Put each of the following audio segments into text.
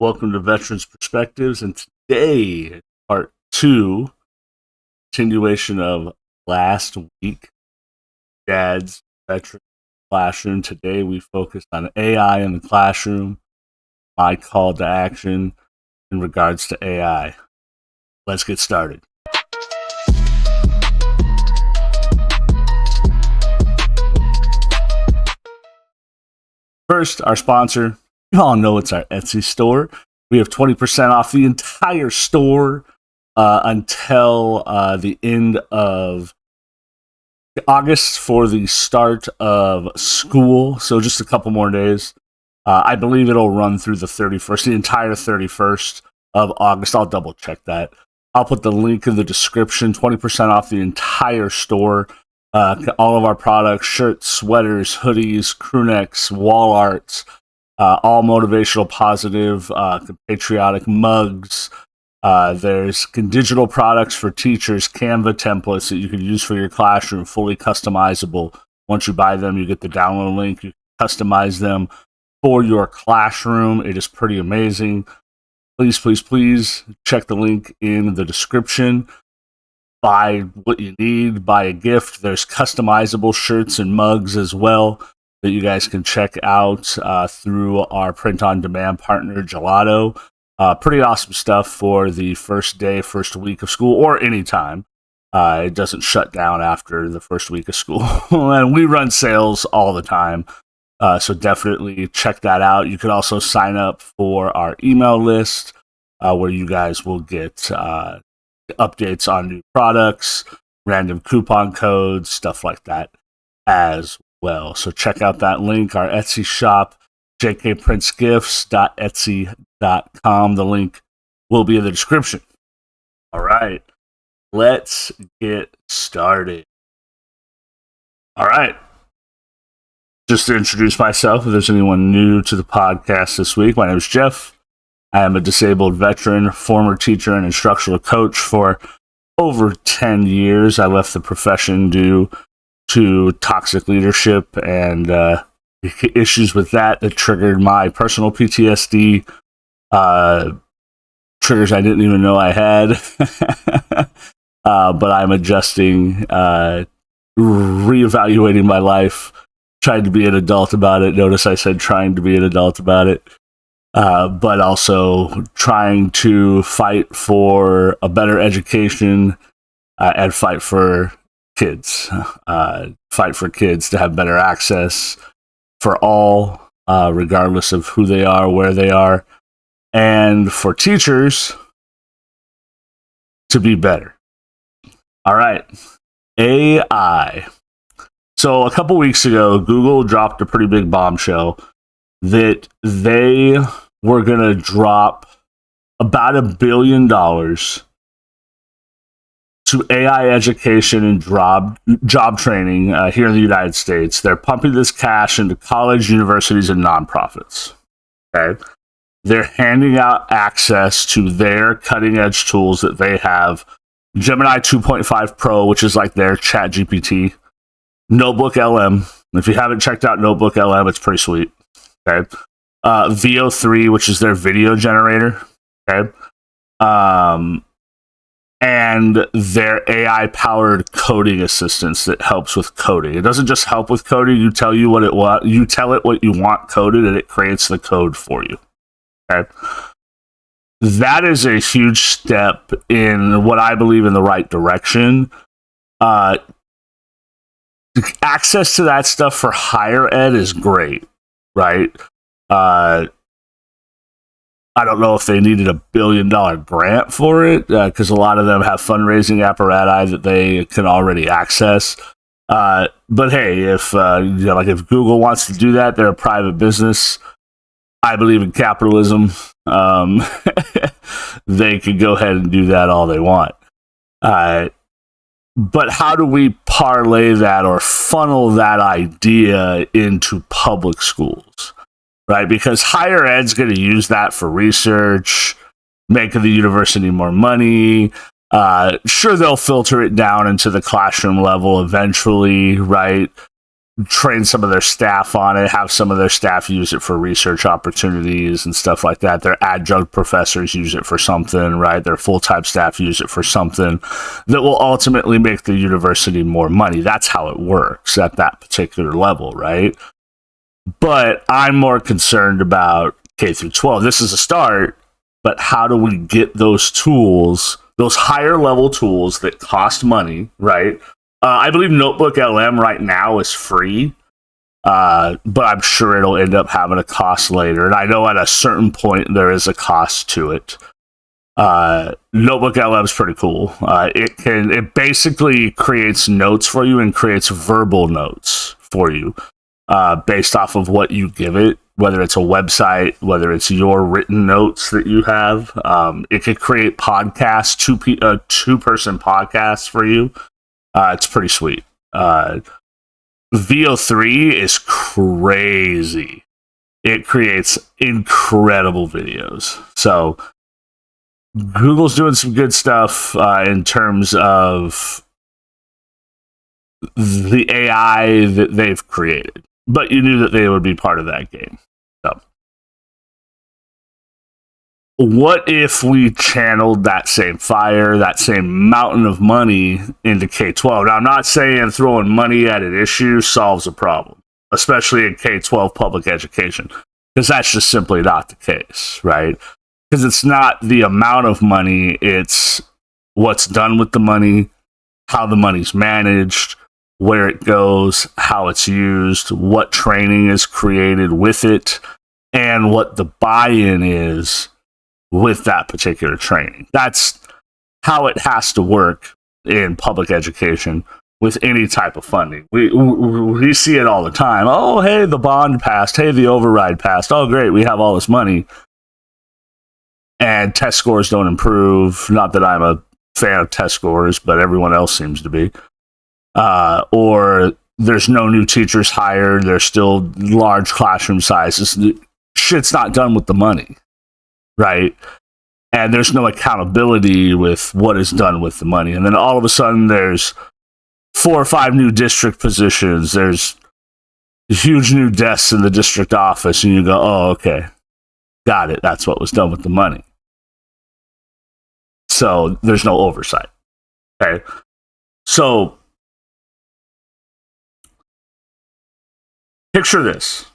Welcome to Veterans Perspectives, and today, part two, continuation of last week, Dad's Veteran Classroom. Today, we focus on AI in the classroom, my call to action in regards to AI. Let's get started. First, our sponsor. You all know it's our Etsy store. We have 20% off the entire store until the end of August for the start of school. So just a couple more days. I believe it'll run through the 31st, the entire 31st of August. I'll double check that. I'll put the link in the description. 20% off the entire store. All of our products, shirts, sweaters, hoodies, crew necks, wall arts, all motivational, positive, patriotic mugs. There's digital products for teachers, Canva templates that you can use for your classroom, fully customizable. Once you buy them, you get the download link. You can customize them for your classroom. It is pretty amazing. Please check the link in the description. Buy what you need, buy a gift. There's customizable shirts and mugs as well that you guys can check out through our print-on-demand partner, Gelato. Pretty awesome stuff for the first week of school, or any time. It doesn't shut down after the first week of school. And we run sales all the time, so definitely check that out. You can also sign up for our email list, where you guys will get updates on new products, random coupon codes, stuff like that as well. So check out that link, our Etsy shop, jkprintsgifts.etsy.com. The link will be in the description. All right, let's get started. All right. Just to introduce myself, if there's anyone new to the podcast this week, my name is Jeff. I am a disabled veteran, former teacher and instructional coach for over 10 years. I left the profession due to toxic leadership and issues with that triggered my personal PTSD, triggers I didn't even know I had. But I'm adjusting, reevaluating my life, trying to be an adult about it. Notice I said trying to be an adult about it. But also trying to fight for a better education and fight for kids. Fight for kids to have better access for all, regardless of who they are, where they are, and for teachers to be better. All right, AI. So a couple weeks ago, Google dropped a pretty big bombshell that they were going to drop about $1 billion to AI education and job training here in the United States. They're pumping this cash into college, universities, and nonprofits. Okay, they're handing out access to their cutting-edge tools that they have. Gemini 2.5 Pro, which is like their Chat GPT. Notebook LM. If you haven't checked out Notebook LM, it's pretty sweet. Okay. VO3, which is their video generator. Okay. And their AI-powered coding assistance that helps with coding. It doesn't just help with coding. You tell it what you want coded, and it creates the code for you. Okay. That is a huge step in what I believe in the right direction. Access to that stuff for higher ed is great, right? I don't know if they needed $1 billion grant for it, because a lot of them have fundraising apparatus that they can already access. But hey, if if Google wants to do that, they're a private business. I believe in capitalism. They could go ahead and do that all they want. But how do we parlay that or funnel that idea into public schools? Right? Because higher ed's going to use that for research, making the university more money. Sure, they'll filter it down into the classroom level eventually, right? train some of their staff on it, have some of their staff use it for research opportunities and stuff like that. Their adjunct professors use it for something, right? Their full-time staff use it for something that will ultimately make the university more money. That's how it works at that particular level, right? But I'm more concerned about K through 12. This is a start, but how do we get those tools, those higher level tools that cost money, right? I believe Notebook LM right now is free, but I'm sure it'll end up having a cost later. And I know at a certain point there is a cost to it. Notebook LM is pretty cool. It basically creates notes for you and creates verbal notes for you based off of what you give it, whether it's a website, whether it's your written notes that you have. It could create podcasts, two-person podcasts for you. It's pretty sweet. VO3 is crazy. It creates incredible videos. So Google's doing some good stuff in terms of the AI that they've created. But you knew that they would be part of that game. So what if we channeled that same fire, that same mountain of money into K-12? Now, I'm not saying throwing money at an issue solves a problem, especially in K-12 public education, because that's just simply not the case, right? Because it's not the amount of money, it's what's done with the money, how the money's managed, where it goes, how it's used, what training is created with it, and what the buy-in is with that particular training. That's how it has to work in public education with any type of funding. We see it all the time. Oh, hey, the bond passed. Hey, the override passed. Oh, great, we have all this money. And test scores don't improve. Not that I'm a fan of test scores, but everyone else seems to be. Or there's no new teachers hired. There's still large classroom sizes. Shit's not done with the money, right? And there's no accountability with what is done with the money. And then all of a sudden there's 4 or 5 new district positions. There's huge new desks in the district office. And you go, oh, okay, got it. That's what was done with the money. So there's no oversight. Okay. So picture this.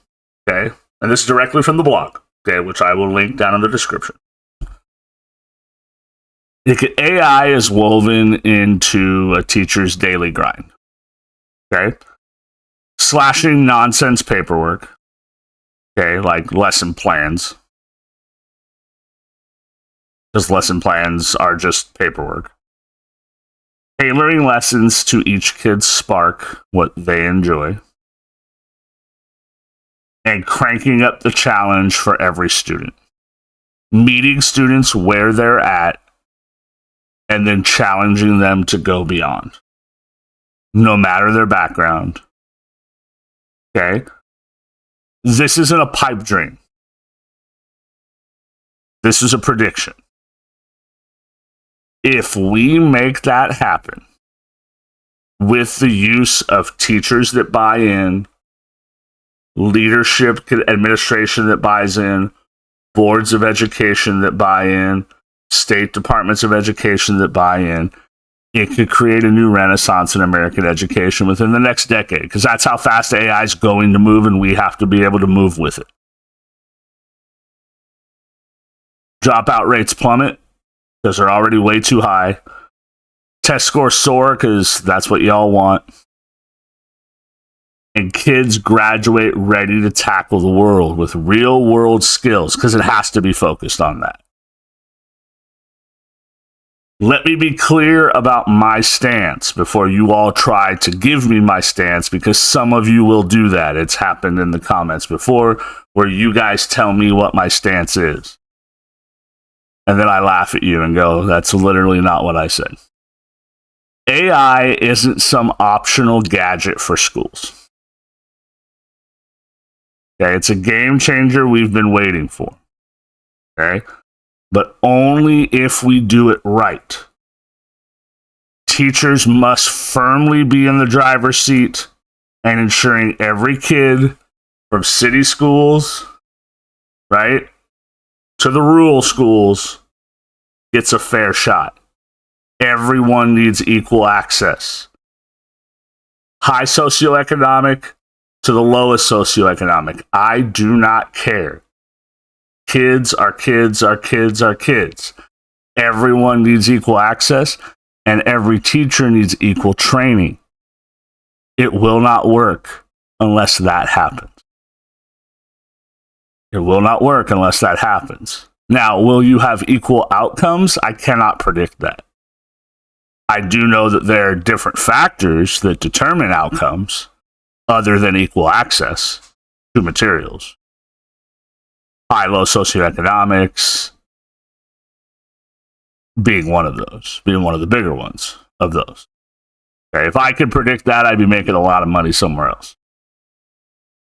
Okay. And this is directly from the blog. Okay. Which I will link down in the description. AI is woven into a teacher's daily grind. Okay. Slashing nonsense paperwork. Okay. Like lesson plans. Because lesson plans are just paperwork. Tailoring lessons to each kid's spark, what they enjoy. And cranking up the challenge for every student. Meeting students where they're at and then challenging them to go beyond. No matter their background. Okay? This isn't a pipe dream. This is a prediction. If we make that happen with the use of teachers that buy in, leadership, administration that buys in, boards of education that buy in, state departments of education that buy in, it could create a new renaissance in American education within the next decade, because that's how fast AI is going to move, and we have to be able to move with it. Dropout rates plummet because they're already way too high. Test scores soar because that's what y'all want. And kids graduate ready to tackle the world with real world skills, because it has to be focused on that. Let me be clear about my stance before you all try to give me my stance, because some of you will do that. It's happened in the comments before where you guys tell me what my stance is. And then I laugh at you and go, that's literally not what I said. AI isn't some optional gadget for schools. Okay, it's a game changer we've been waiting for. Okay? But only if we do it right. Teachers must firmly be in the driver's seat, and ensuring every kid from city schools, right, to the rural schools gets a fair shot. Everyone needs equal access. High socioeconomic to the lowest socioeconomic. I do not care. Kids are kids are kids are kids. Everyone needs equal access, and every teacher needs equal training. It will not work unless that happens. It will not work unless that happens. Now, will you have equal outcomes? I cannot predict that. I do know that there are different factors that determine outcomes other than equal access to materials. High-low socioeconomics being one of those, being one of the bigger ones of those. Okay, if I could predict that, I'd be making a lot of money somewhere else.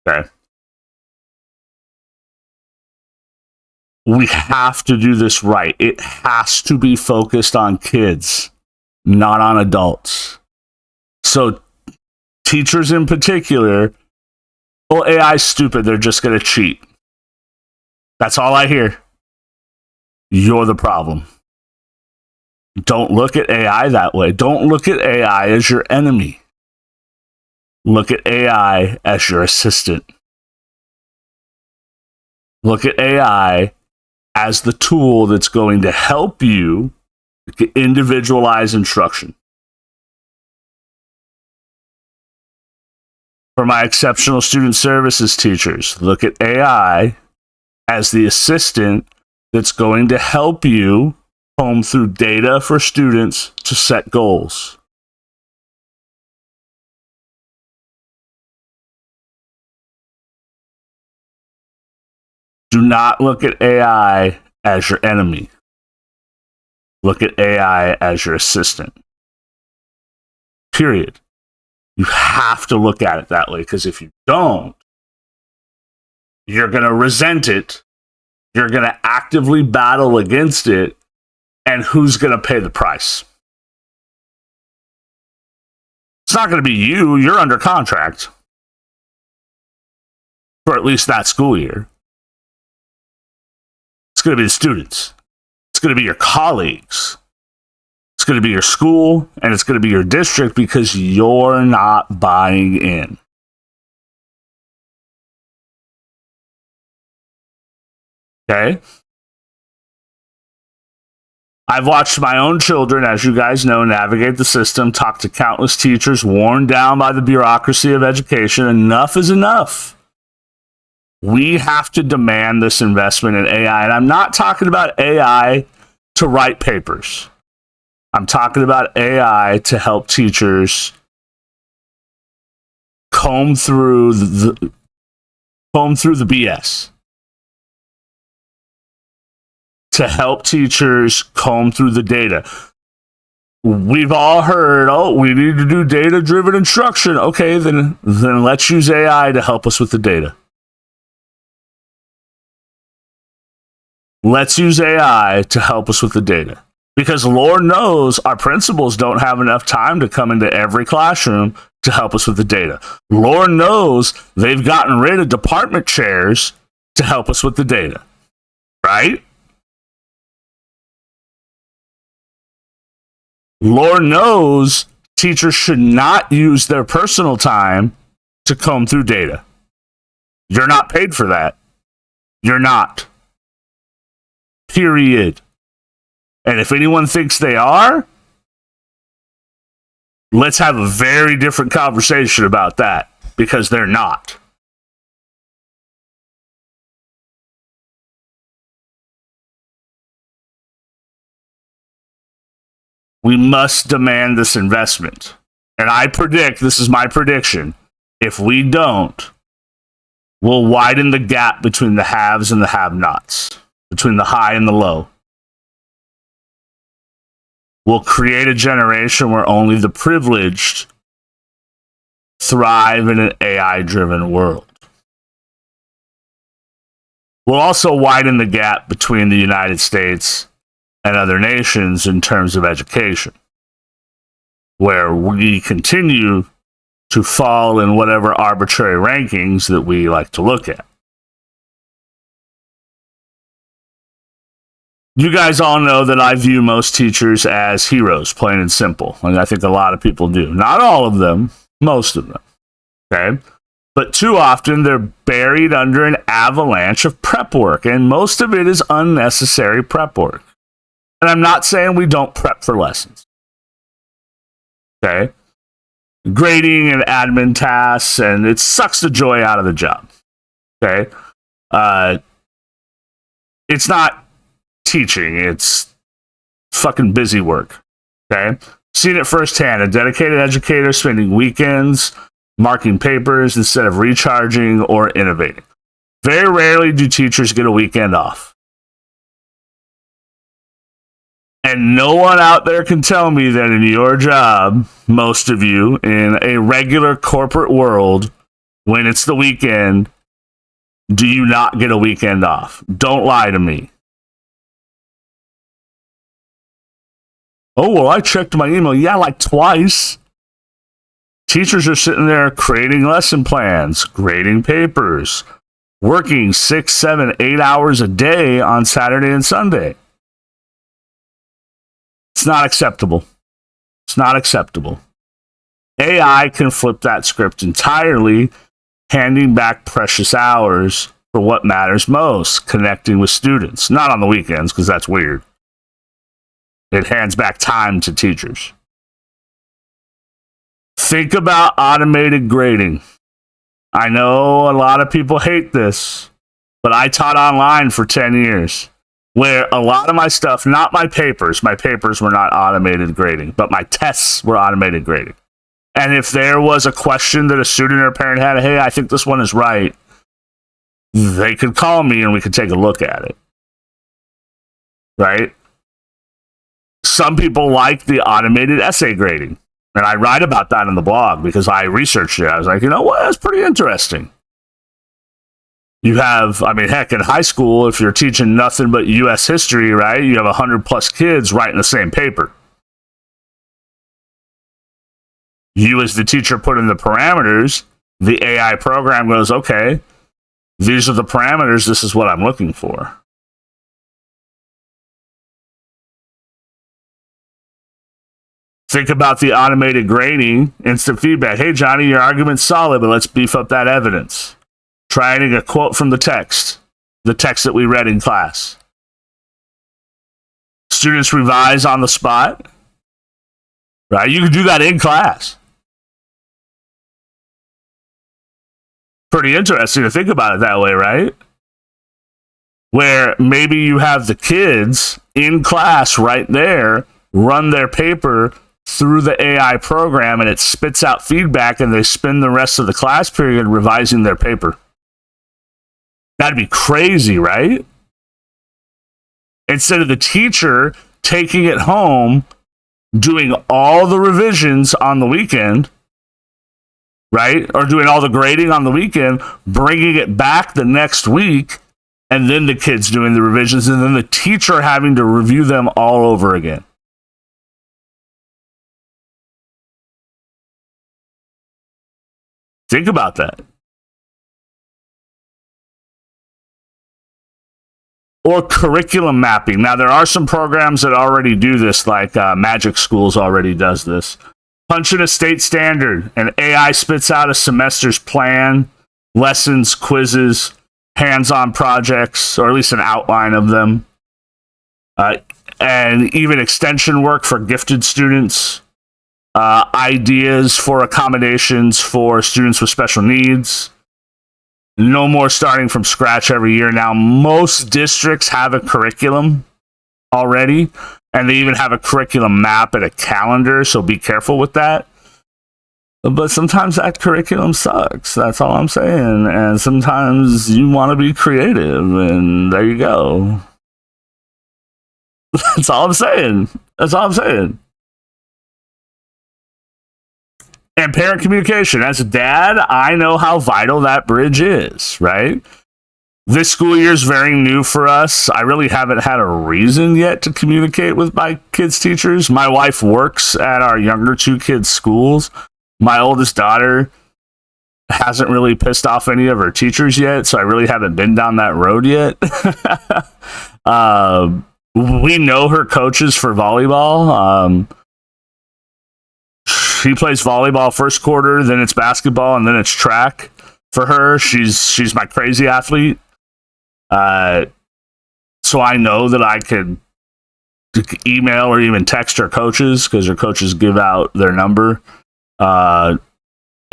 Okay. We have to do this right. It has to be focused on kids, not on adults. So teachers in particular, well, AI's stupid. They're just going to cheat. That's all I hear. You're the problem. Don't look at AI that way. Don't look at AI as your enemy. Look at AI as your assistant. Look at AI as the tool that's going to help you individualize instruction. For my exceptional student services teachers, look at AI as the assistant that's going to help you comb through data for students to set goals. Do not look at AI as your enemy. Look at AI as your assistant. Period. You have to look at it that way, because if you don't, you're going to resent it. You're going to actively battle against it. And who's going to pay the price? It's not going to be you. You're under contract for at least that school year. It's going to be the students. It's going to be your colleagues. It's going to be your school, and it's going to be your district, because you're not buying in. Okay? I've watched my own children, as you guys know, navigate the system, talk to countless teachers worn down by the bureaucracy of education. Enough is enough. We have to demand this investment in AI. And I'm not talking about AI to write papers. I'm talking about AI to help teachers comb through the BS. To help teachers comb through the data. We've all heard, oh, we need to do data-driven instruction. Okay, then let's use AI to help us with the data. Let's use AI to help us with the data. Because Lord knows our principals don't have enough time to come into every classroom to help us with the data. Lord knows they've gotten rid of department chairs to help us with the data. Right? Lord knows teachers should not use their personal time to comb through data. You're not paid for that. You're not. Period. And if anyone thinks they are, let's have a very different conversation about that, because they're not. We must demand this investment. And I predict, this is my prediction, if we don't, we'll widen the gap between the haves and the have-nots, between the high and the low. We'll create a generation where only the privileged thrive in an AI-driven world. We'll also widen the gap between the United States and other nations in terms of education, where we continue to fall in whatever arbitrary rankings that we like to look at. You guys all know that I view most teachers as heroes, plain and simple. And I think a lot of people do. Not all of them, most of them. Okay? But too often they're buried under an avalanche of prep work, and most of it is unnecessary prep work. And I'm not saying we don't prep for lessons. Okay? Grading and admin tasks, and it sucks the joy out of the job. Okay? It's not teaching, it's fucking busy work. Okay? Seen it firsthand. A dedicated educator spending weekends marking papers instead of recharging or innovating. Very rarely do teachers get a weekend off. And no one out there can tell me that in your job, most of you, in a regular corporate world, when it's the weekend, do you not get a weekend off? Don't lie to me. Oh, well, I checked my email. Yeah, like twice. Teachers are sitting there creating lesson plans, grading papers, working 6, 7, 8 hours a day on Saturday and Sunday. It's not acceptable. It's not acceptable. AI can flip that script entirely, handing back precious hours for what matters most, connecting with students. Not on the weekends, because that's weird. It hands back time to teachers. Think about automated grading. I know a lot of people hate this, but I taught online for 10 years, where a lot of my stuff, not my papers were not automated grading, but my tests were automated grading. And if there was a question that a student or a parent had, hey, I think this one is right, they could call me and we could take a look at it. Right? Some people like the automated essay grading. And I write about that in the blog because I researched it. I was like, you know what? That's pretty interesting. You have, I mean, heck, in high school, if you're teaching nothing but U.S. history, right, you have 100 plus kids writing the same paper. You, as the teacher, put in the parameters. The AI program goes, okay, these are the parameters. This is what I'm looking for. Think about the automated grading, instant feedback. Hey, Johnny, your argument's solid, but let's beef up that evidence. Try adding a quote from the text that we read in class. Students revise on the spot. Right? You can do that in class. Pretty interesting to think about it that way, right? Where maybe you have the kids in class right there run their paper through the AI program and it spits out feedback and they spend the rest of the class period revising their paper. That'd be crazy, right? Instead of the teacher taking it home, doing all the revisions on the weekend, right? Or doing all the grading on the weekend, bringing it back the next week, and then the kids doing the revisions, and then the teacher having to review them all over again. Think about that. Or curriculum mapping. Now, there are some programs that already do this, like Magic Schools already does this. Punch in a state standard, and AI spits out a semester's plan, lessons, quizzes, hands-on projects, or at least an outline of them. And even extension work for gifted students. Ideas for accommodations for students with special needs. No more starting from scratch every year. Now, most districts have a curriculum already, and they even have a curriculum map and a calendar, so be careful with that. But sometimes that curriculum sucks. That's all I'm saying. And sometimes you want to be creative, and there you go. That's all I'm saying. That's all I'm saying. And parent communication. As a dad, I know how vital that bridge is, right? This school year is very new for us. I really haven't had a reason yet to communicate with my kids' teachers. My wife works at our younger two kids' schools, My oldest daughter hasn't really pissed off any of her teachers yet, so I really haven't been down that road yet. We know her coaches for volleyball. She plays volleyball first quarter, then it's basketball, and then it's track. For her, she's my crazy athlete. So I know that I could email or even text her coaches, because her coaches give out their number.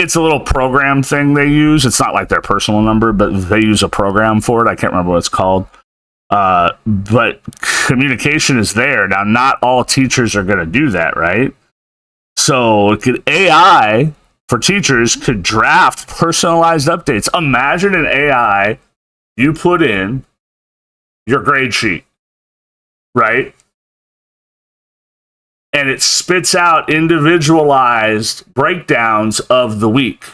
It's a little program thing they use. It's not like their personal number, but they use a program for it. I can't remember what it's called. But communication is there. Now, not all teachers are going to do that, right? So AI for teachers could draft personalized updates. Imagine an AI you put in your grade sheet, right? And it spits out individualized breakdowns of the week,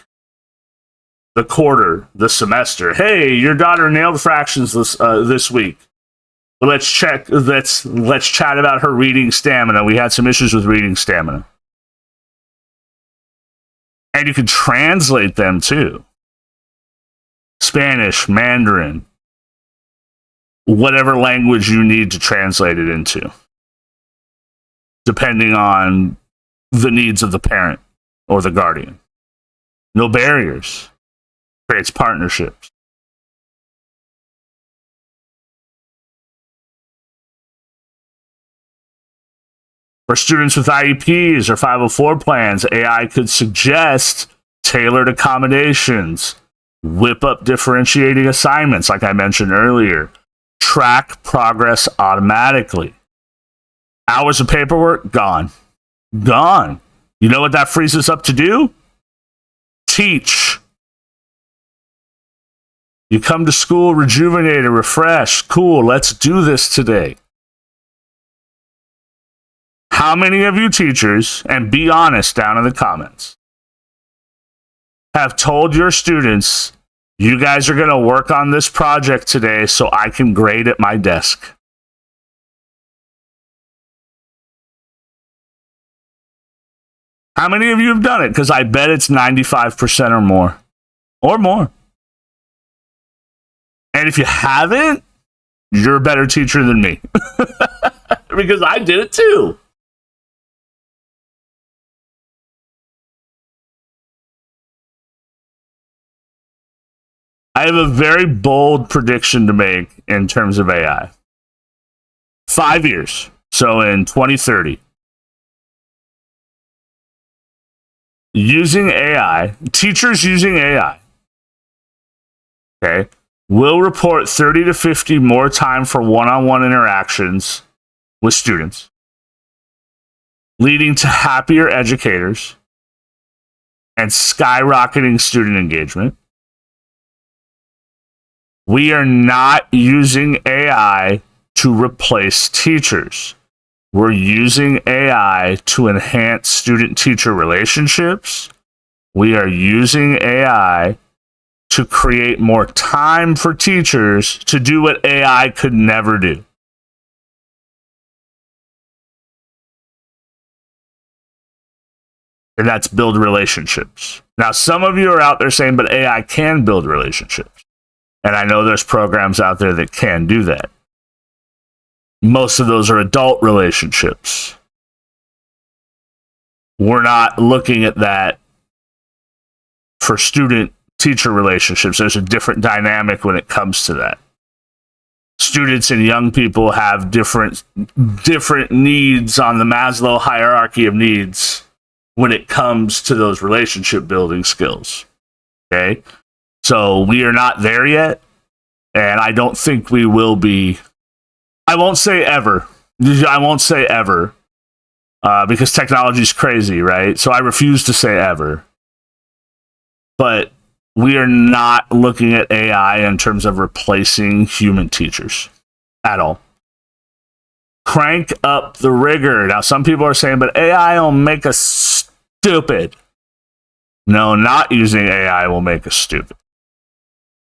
the quarter, the semester. Hey, your daughter nailed fractions this week. Let's check. Let's chat about her reading stamina. We had some issues with reading stamina. And you can translate them too. Spanish, Mandarin, whatever language you need to translate it into, depending on the needs of the parent or the guardian. No barriers. Creates partnerships. For students with IEPs or 504 plans, AI could suggest tailored accommodations, whip up differentiating assignments, like I mentioned earlier, track progress automatically. Hours of paperwork, gone. Gone. You know what that frees us up to do? Teach. You come to school rejuvenated, refreshed, cool, let's do this today. How many of you teachers, and be honest down in the comments, have told your students, you guys are going to work on this project today so I can grade at my desk? How many of you have done it? Because I bet it's 95% or more. Or more. And if you haven't, you're a better teacher than me. Because I did it too. I have a very bold prediction to make in terms of AI. 5 years. So in 2030. Using AI, teachers using AI, okay, will report 30 to 50 more time for one-on-one interactions with students, leading to happier educators and skyrocketing student engagement. We are not using AI to replace teachers. We're using AI to enhance student-teacher relationships. We are using AI to create more time for teachers to do what AI could never do. And that's build relationships. Now, some of you are out there saying, but AI can build relationships. And I know there's programs out there that can do that. Most of those are adult relationships. We're not looking at that for student-teacher relationships. There's a different dynamic when it comes to that. Students and young people have different needs on the Maslow hierarchy of needs when it comes to those relationship building skills. Okay? So we are not there yet, and I don't think we will be. I won't say ever. I won't say ever, because technology is crazy, right? So I refuse to say ever. But we are not looking at AI in terms of replacing human teachers at all. Crank up the rigor. Now, some people are saying, but AI will make us stupid. No, not using AI will make us stupid.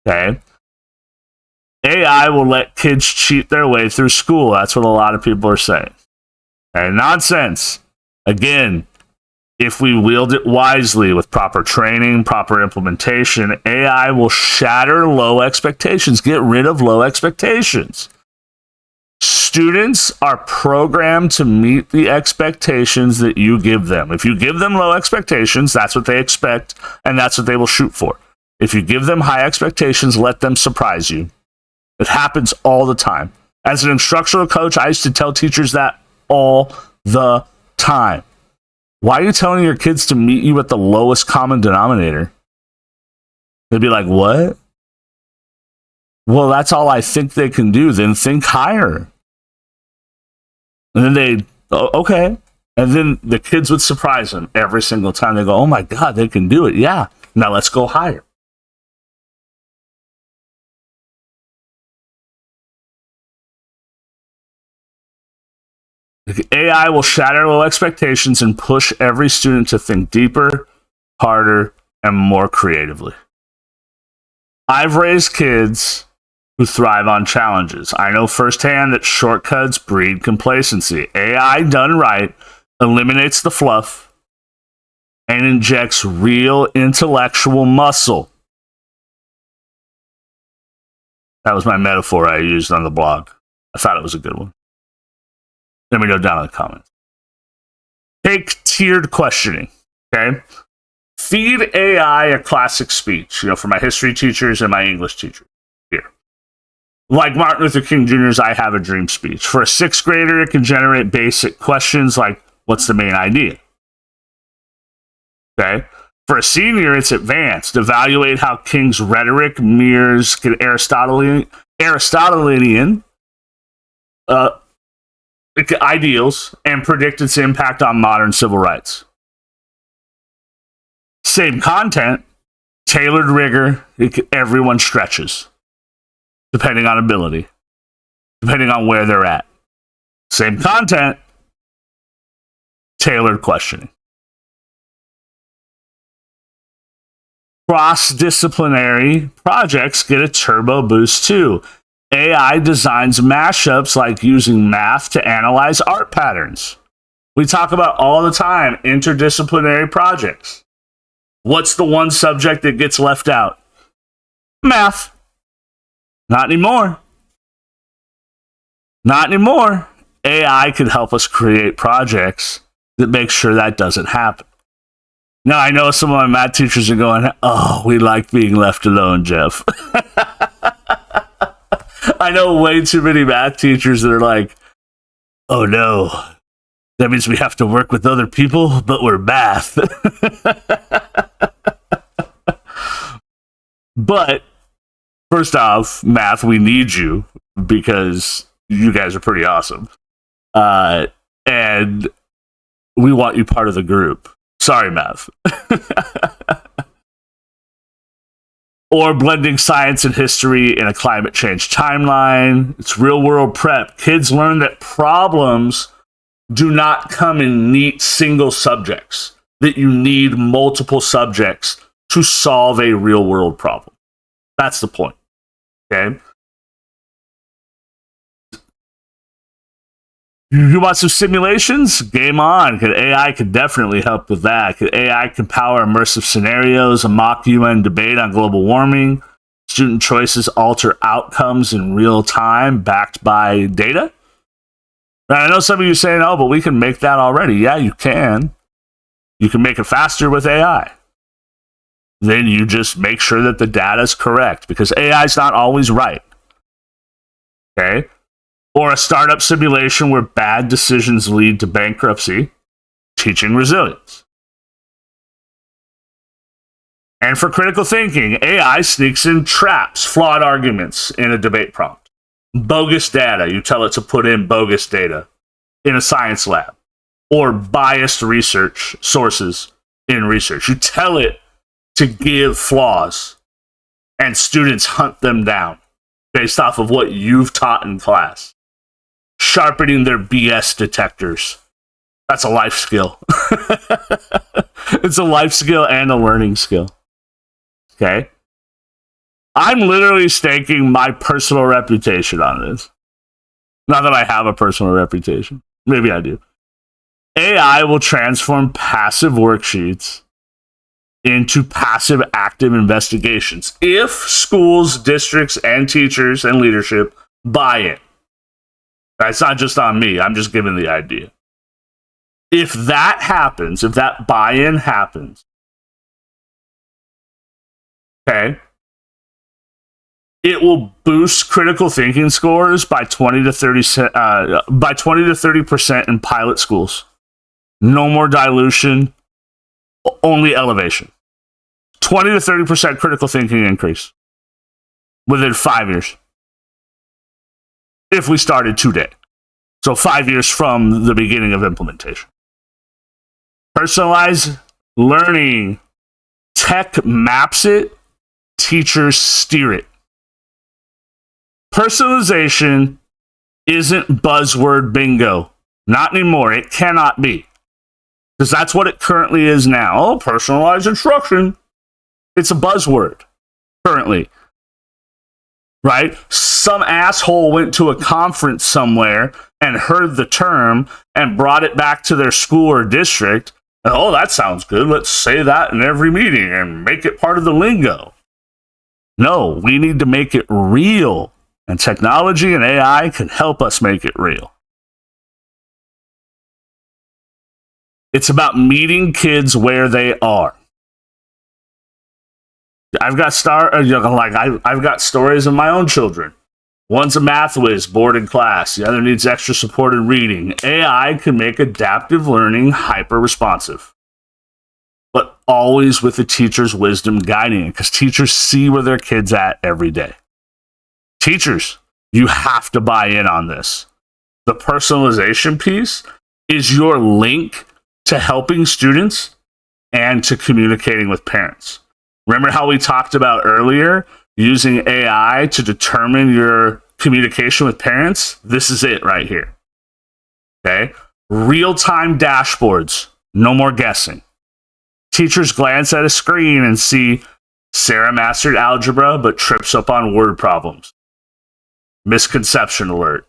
Okay? AI will let kids cheat their way through school. That's what a lot of people are saying. Okay? Nonsense. Again, If we wield it wisely with proper training, proper implementation, AI will shatter low expectations, get rid of low expectations. Students are programmed to meet the expectations that you give them. If you give them low expectations, that's what they expect, and that's what they will shoot for. If you give them high expectations, let them surprise you. It happens all the time. As an instructional coach, I used to tell teachers that all the time. Why are you telling your kids to meet you at the lowest common denominator? They'd be like, what? Well, that's all I think they can do. Then think higher. And then okay. And then the kids would surprise them every single time. They go, oh my God, they can do it. Yeah. Now let's go higher. AI will shatter low expectations and push every student to think deeper, harder, and more creatively. I've raised kids who thrive on challenges. I know firsthand that shortcuts breed complacency. AI done right eliminates the fluff and injects real intellectual muscle. That was my metaphor I used on the blog. I thought it was a good one. Let me know down in the comments. Take tiered questioning, okay? Feed AI a classic speech, for my history teachers and my English teachers here. Like Martin Luther King Jr.'s I Have a Dream speech. For a sixth grader, it can generate basic questions like, what's the main idea? Okay? For a senior, it's advanced. Evaluate how King's rhetoric mirrors Aristotelian ideals and predict its impact on modern civil rights. Same content, tailored rigor, everyone stretches, depending on ability, depending on where they're at. Same content, tailored questioning. Cross-disciplinary projects get a turbo boost too. AI designs mashups like using math to analyze art patterns. We talk about all the time interdisciplinary projects. What's the one subject that gets left out? Math. Not anymore. Not anymore. AI can help us create projects that make sure that doesn't happen. Now, I know some of my math teachers are going, oh, we like being left alone, Jeff. I know way too many math teachers that are like, oh no, that means we have to work with other people, but we're math. But first off, math, we need you because you guys are pretty awesome. And we want you part of the group. Sorry, math. Or blending science and history in a climate change timeline. It's real world prep. Kids learn that problems do not come in neat single subjects, that you need multiple subjects to solve a real world problem. That's the point. Okay? You want some simulations? Game on. AI could definitely help with that. AI can power immersive scenarios, a mock UN debate on global warming. Student choices alter outcomes in real time, backed by data. Now, I know some of you are saying, oh, but we can make that already. Yeah, you can. You can make it faster with AI. Then you just make sure that the data is correct, because AI is not always right. Okay? Or a startup simulation where bad decisions lead to bankruptcy, teaching resilience. And for critical thinking, AI sneaks in traps, flawed arguments in a debate prompt. Bogus data, you tell it to put in bogus data in a science lab. Or biased research sources in research. You tell it to give flaws, and students hunt them down based off of what you've taught in class. Sharpening their BS detectors. That's a life skill. It's a life skill and a learning skill. Okay? I'm literally staking my personal reputation on this. Not that I have a personal reputation. Maybe I do. AI will transform passive worksheets into passive active investigations if schools, districts, and teachers and leadership buy it. It's not just on me. I'm just giving the idea. If that happens, if that buy-in happens, okay, it will boost critical thinking scores by 20 to 30% in pilot schools. No more dilution, only elevation. 20 to 30% critical thinking increase within 5 years. If we started today. So 5 years from the beginning of implementation. Personalized learning. Tech maps it, teachers steer it. Personalization isn't buzzword bingo. Not anymore. It cannot be. Because that's what it currently is now. Oh, personalized instruction. It's a buzzword currently. Right? Some asshole went to a conference somewhere and heard the term and brought it back to their school or district. And, oh, that sounds good. Let's say that in every meeting and make it part of the lingo. No, we need to make it real. And technology and AI can help us make it real. It's about meeting kids where they are. I've got stories of my own children. One's a math whiz, bored in class. The other needs extra support in reading. AI can make adaptive learning hyper-responsive, but always with the teacher's wisdom guiding it, because teachers see where their kid's at every day. Teachers, you have to buy in on this. The personalization piece is your link to helping students and to communicating with parents. Remember how we talked about earlier using AI to determine your communication with parents? This is it right here. Okay? Real-time dashboards. No more guessing. Teachers glance at a screen and see Sarah mastered algebra but trips up on word problems. Misconception alert.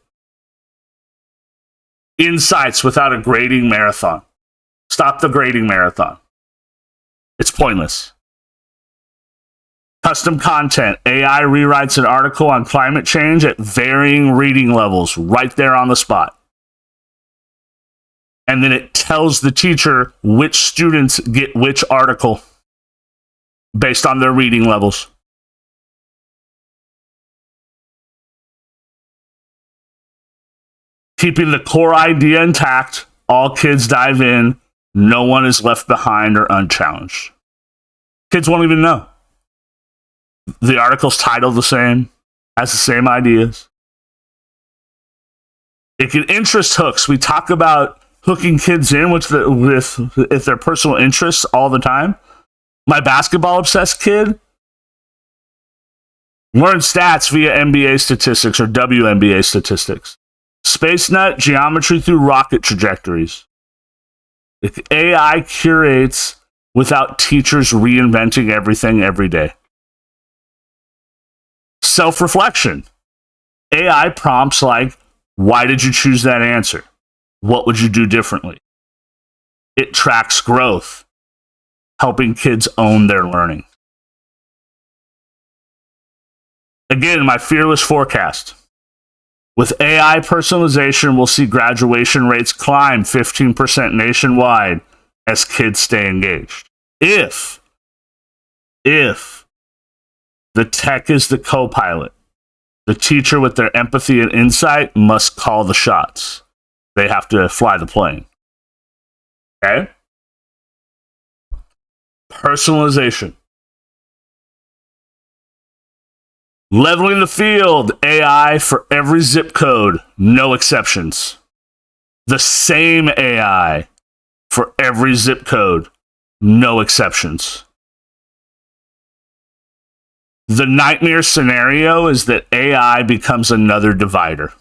Insights without a grading marathon. Stop the grading marathon. It's pointless. Custom content. AI rewrites an article on climate change at varying reading levels right there on the spot. And then it tells the teacher which students get which article based on their reading levels. Keeping the core idea intact, all kids dive in, no one is left behind or unchallenged. Kids won't even know. The article's titled the same, has the same ideas. It can interest hooks. We talk about hooking kids in with their personal interests all the time. My basketball obsessed kid learned stats via NBA statistics or WNBA statistics. Space Nut, geometry through rocket trajectories. AI curates without teachers reinventing everything every day. Self-reflection. AI prompts like, why did you choose that answer? What would you do differently? It tracks growth, helping kids own their learning. Again, my fearless forecast. With AI personalization, we'll see graduation rates climb 15% nationwide as kids stay engaged. If the tech is the co-pilot, the teacher with their empathy and insight must call the shots. They have to fly the plane. Okay? Personalization. Leveling the field, AI for every zip code, no exceptions. The same AI for every zip code, no exceptions. The nightmare scenario is that AI becomes another divider.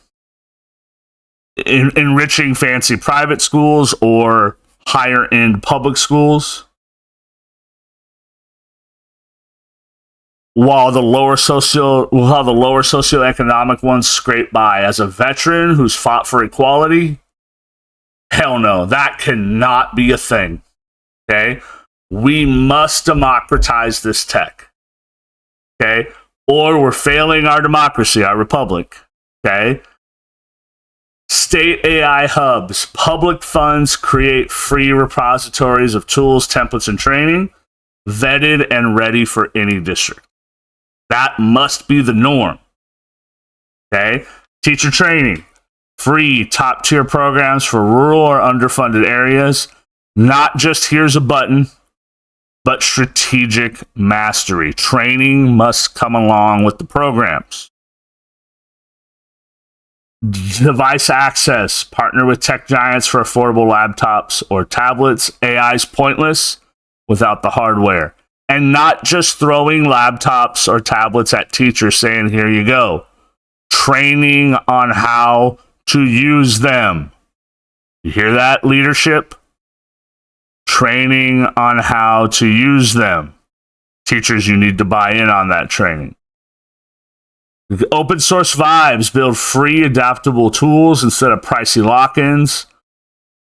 Enriching fancy private schools or higher end public schools, while the lower socioeconomic ones scrape by. As a veteran who's fought for equality, Hell no, that cannot be a thing. Okay? We must democratize this tech. Okay? Or we're failing our democracy, our republic. Okay? State AI hubs, public funds create free repositories of tools, templates, and training, vetted and ready for any district. That must be the norm. Okay? Teacher training, free top tier programs for rural or underfunded areas. Not just here's a button, but strategic mastery. Training must come along with the programs. Device access, partner with tech giants for affordable laptops or tablets. AI is pointless without the hardware. And not just throwing laptops or tablets at teachers saying, here you go. Training on how to use them. You hear that, leadership? Training on how to use them. Teachers, you need to buy in on that training. Open source vibes, build free adaptable tools instead of pricey lock-ins.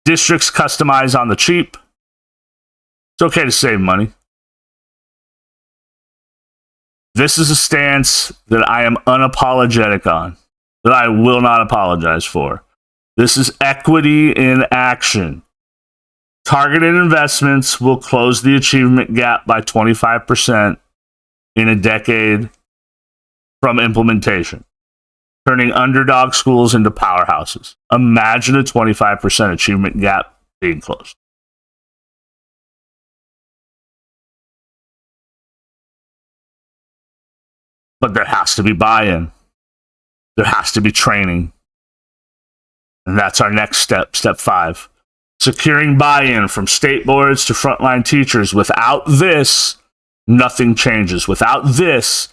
Districts customize on the cheap. It's okay to save money. This is a stance that I am unapologetic on, that I will not apologize for. This is equity in action. Targeted investments will close the achievement gap by 25% in a decade from implementation, turning underdog schools into powerhouses. Imagine a 25% achievement gap being closed. But there has to be buy-in. There has to be training. And that's our next step, step 5. Securing buy-in from state boards to frontline teachers. Without this, nothing changes. Without this,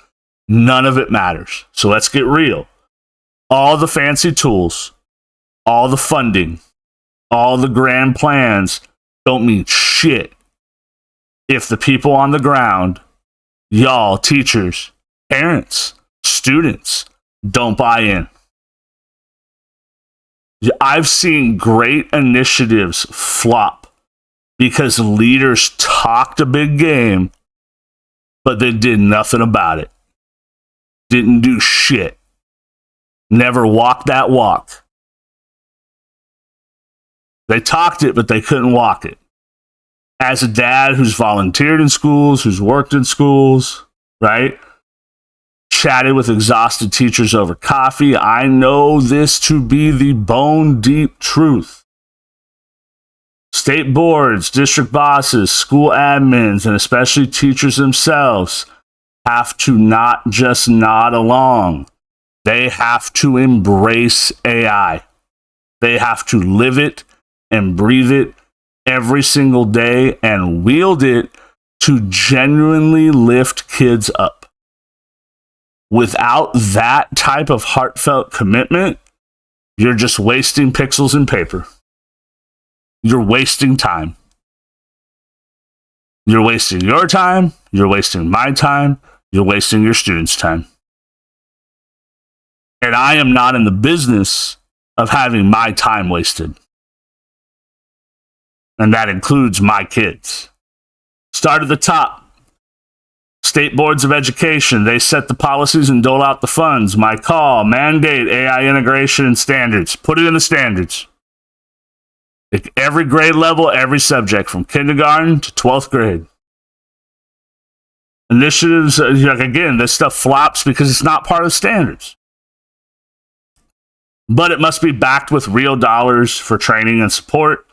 none of it matters. So let's get real. All the fancy tools, all the funding, all the grand plans don't mean shit if the people on the ground, y'all, teachers, parents, students, don't buy in. I've seen great initiatives flop because leaders talked a big game, but they did nothing about it. Didn't do shit. Never walked that walk. They talked it, but they couldn't walk it. As a dad who's volunteered in schools, who's worked in schools, right? Chatted with exhausted teachers over coffee, I know this to be the bone deep truth. State boards, district bosses, school admins, and especially teachers themselves have to not just nod along. They have to embrace AI. They have to live it and breathe it every single day and wield it to genuinely lift kids up. Without that type of heartfelt commitment, you're just wasting pixels and paper. You're wasting time. You're wasting your time. You're wasting my time. You're wasting your students' time. And I am not in the business of having my time wasted. And that includes my kids. Start at the top. State boards of education, they set the policies and dole out the funds. My call, mandate AI integration and standards. Put it in the standards. At every grade level, every subject, from kindergarten to 12th grade. Initiatives, like again, this stuff flops because it's not part of standards. But it must be backed with real dollars for training and support.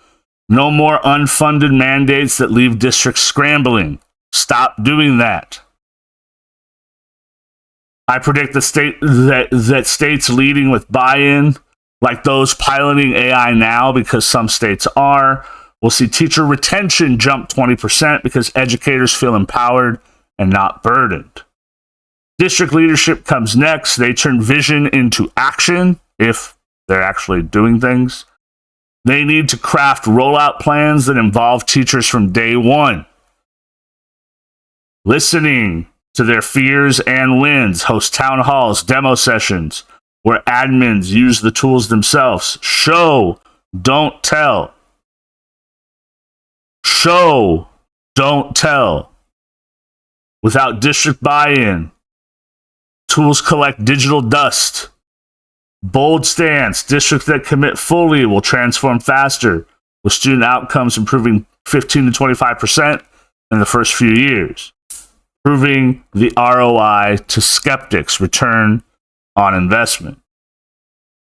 No more unfunded mandates that leave districts scrambling. Stop doing that. I predict that states leading with buy-in, like those piloting AI now, because some states are, will see teacher retention jump 20% because educators feel empowered and not burdened. District leadership comes next. They turn vision into action if they're actually doing things. They need to craft rollout plans that involve teachers from day one. Listening to their fears and wins, host town halls, demo sessions, where admins use the tools themselves. Show don't tell. Show, don't tell. Without district buy-in, tools collect digital dust. Bold stance, districts that commit fully will transform faster, with student outcomes improving 15 to 25% in the first few years, proving the ROI to skeptics, return on investment.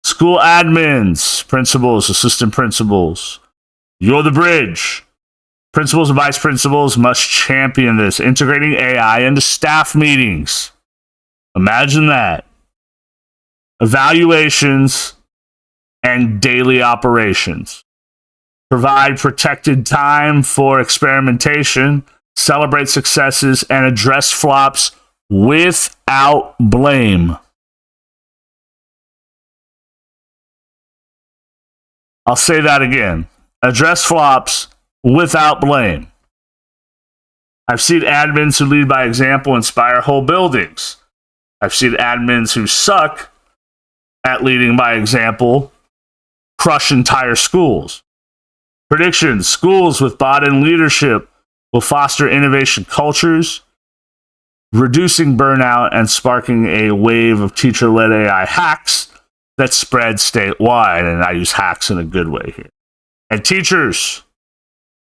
School admins, principals, assistant principals, you're the bridge. Principals and vice principals must champion this, integrating AI into staff meetings. Imagine that. Evaluations and daily operations. Provide protected time for experimentation, celebrate successes, and address flops without blame. I'll say that again. Address flops without blame. I've seen admins who lead by example inspire whole buildings. I've seen admins who suck at leading by example crush entire schools. Predictions: schools with bought-in leadership will foster innovation cultures, reducing burnout and sparking a wave of teacher-led AI hacks that spread statewide. And I use hacks in a good way here. And teachers,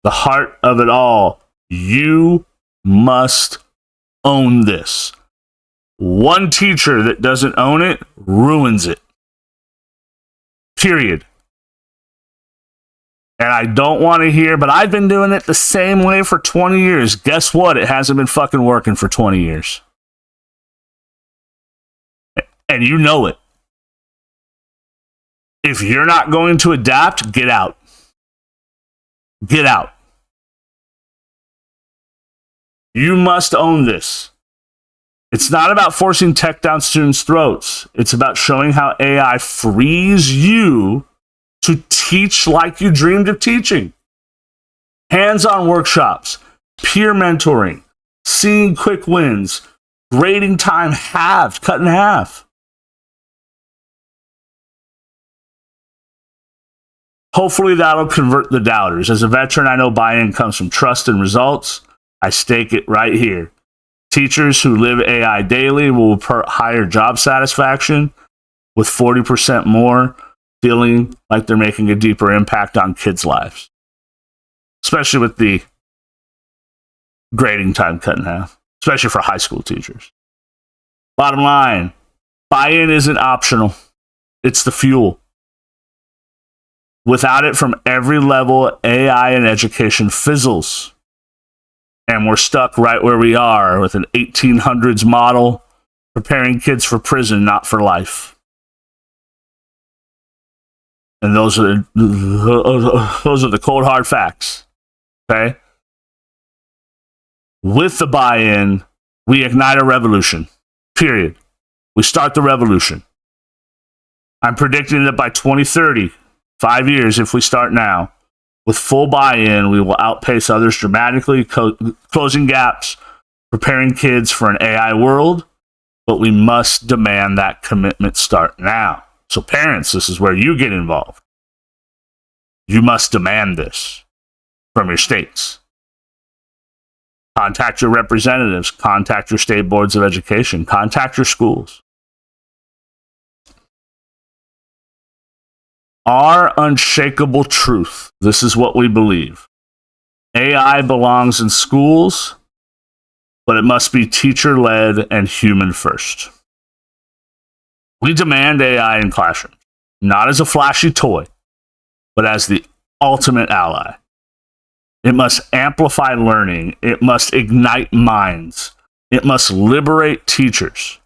the heart of it all, you must own this. One teacher that doesn't own it ruins it. Period. And I don't want to hear, but I've been doing it the same way for 20 years. Guess what? It hasn't been fucking working for 20 years. And you know it. If you're not going to adapt, get out. Get out. You must own this. It's not about forcing tech down students' throats. It's about showing how AI frees you to teach like you dreamed of teaching. Hands-on workshops, peer mentoring, seeing quick wins, grading time halved, cut in half. Hopefully that'll convert the doubters. As a veteran, I know buy-in comes from trust and results. I stake it right here. Teachers who live AI daily will report higher job satisfaction, with 40% more feeling like they're making a deeper impact on kids' lives, especially with the grading time cut in half, especially for high school teachers. Bottom line, buy-in isn't optional. It's the fuel. Without it, from every level, AI in education fizzles. And we're stuck right where we are with an 1800s model, preparing kids for prison, not for life. And those are the cold hard facts. Okay? With the buy-in, we ignite a revolution. Period. We start the revolution. I'm predicting that by 2030, 5 years if we start now, with full buy-in, we will outpace others dramatically, closing gaps, preparing kids for an AI world, but we must demand that commitment start now. So parents, this is where you get involved. You must demand this from your states. Contact your representatives, contact your state boards of education, contact your schools. Our unshakable truth, this is what we believe. AI belongs in schools, but it must be teacher-led and human first. We demand AI in classrooms, not as a flashy toy, but as the ultimate ally. It must amplify learning. It must ignite minds. It must liberate teachers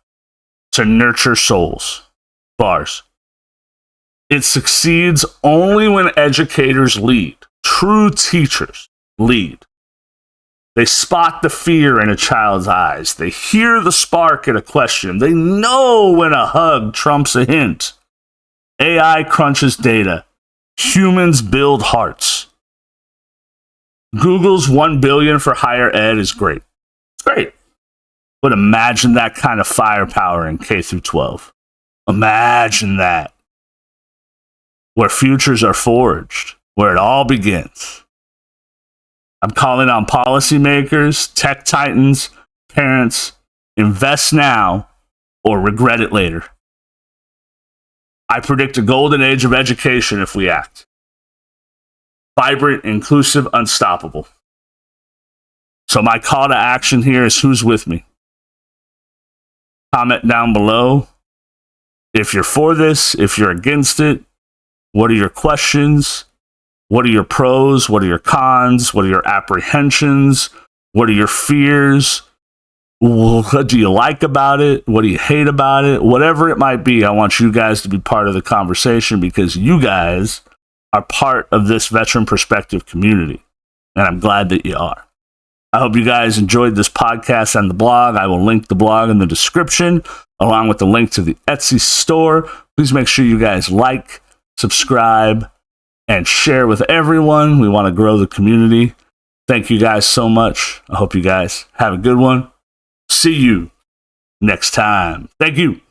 to nurture souls. Bars. It succeeds only when educators lead. True teachers lead. They spot the fear in a child's eyes. They hear the spark in a question. They know when a hug trumps a hint. AI crunches data. Humans build hearts. Google's $1 billion for higher ed is great. It's great. But imagine that kind of firepower in K-12. Imagine that. where futures are forged, where it all begins. I'm calling on policymakers, tech titans, parents, invest now or regret it later. I predict a golden age of education if we act. Vibrant, inclusive, unstoppable. So my call to action here is, who's with me? Comment down below if you're for this, if you're against it. What are your questions? What are your pros? What are your cons? What are your apprehensions? What are your fears? What do you like about it? What do you hate about it? Whatever it might be, I want you guys to be part of the conversation, because you guys are part of this veteran perspective community, and I'm glad that you are. I hope you guys enjoyed this podcast and the blog. I will link the blog in the description, along with the link to the Etsy store. Please make sure you guys like, subscribe, and share with everyone. We want to grow the community. Thank you guys so much. I hope you guys have a good one. See you next time. Thank you.